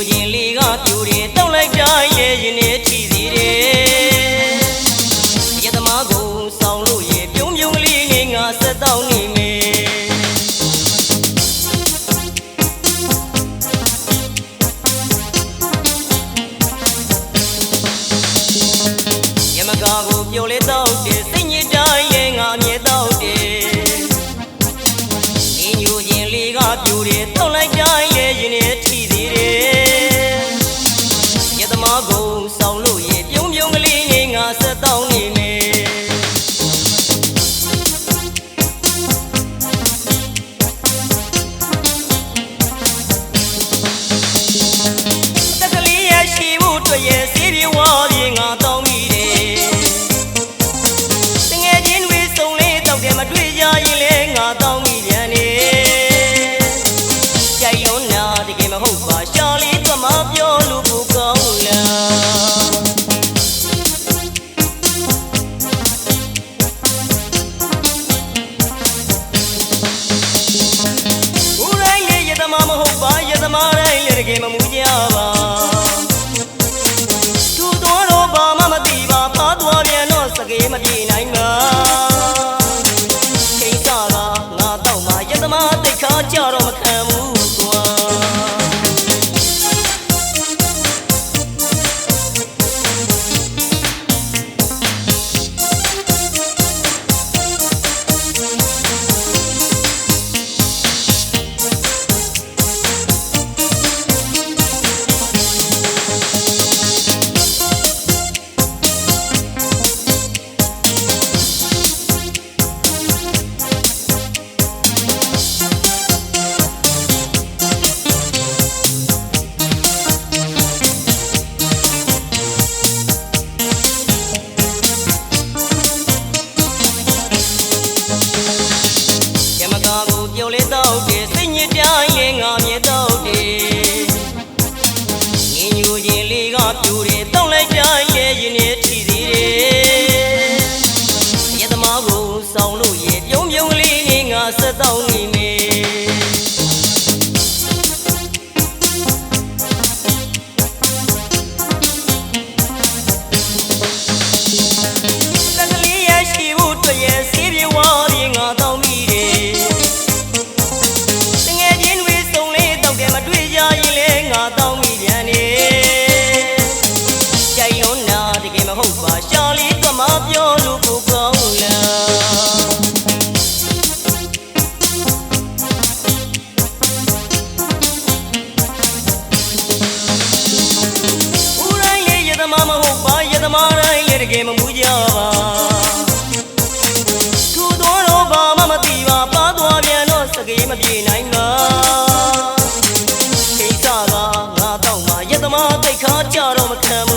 ရင်လေးကပြိုတယ်တောက်လိုက်တိုင်းလေရင်နဲ့ထီစီတယ်ရသမားကိုဆောင်လို့ရေပြုံးပြုံးကလေးငယ်ငါဆက်တောင်းနေမယ်မကားကိုပြိုလေတော့တယ်စိတ်ညစ်တိုင်းလေငါအမြဲတော့တယ်ဒီညိုရင်လေးကပြိုတယ်တောက်လိုက်တိုင်းလေရင်နဲ့ထီသေးတယ်ရသမားကိုဆောင်လို့ရေပြုံးပြုံးကလေးငယ်ငါဆက်တောင်းနေမယ်တက်ကလေးရရှိဖို့တွေ့ရဲ့စီးပြေဝါပြေငါတောင်းမိတယ်မတွေ့ကြရင်လေငါတောင်းမိပြန်နေကြိုက်လုံးနာတကယ်မဟုတ်ပါရှာလေးကမပြောလို့ကိုကောင်းလားဦးတိုင်းလေရသမားမဟုတ်ပါရသမားတိုင်းလေတကယ်မမူကြပါသူတော်တော့ဘာမှမသိပါဖားသွားပြန်တော့စကေးမပြေနိုင်ပါတိတ်ခါကြတော့မခံဘူးကွာပြိုလေတော့တယ်စိတ်ညစ်တိုင်းလေငါမြဲတော့တယ်ငင်းညူရင်လေးကပြိုတယ်တောက်လိုက်တိုင်းလေရင်နဲ့ထီသေးတယ်ရသမားကိုဆောင်လို့ရေပြုံးပြုံးကလေးငယ်ငါဆက်တောင်းနေမယ်တက်ကလေးရရှိဖို့တွေ့ရဲ့စီးပြေဝါပြေငါတောင်းမိတယ်မတွေ့ကြရင်လေငါတောင်းမိပြန်နေကြိုက်လုံးနာတကယ်မဟုတ်ပါရှာလေးကမပြောလို့ကိုကောင်းလားဦးတိုင်းလေရသမားမဟုတ်ပါရသမားတိုင်းလေတကယ်မမူကြပါသူတော်တော့ဘာမှမသိပါပါသွားပြန်တော့စကေးမပြေနိုင်ပါငါတောင်းမှရသမားတိတ်ခါကြတော့မခံ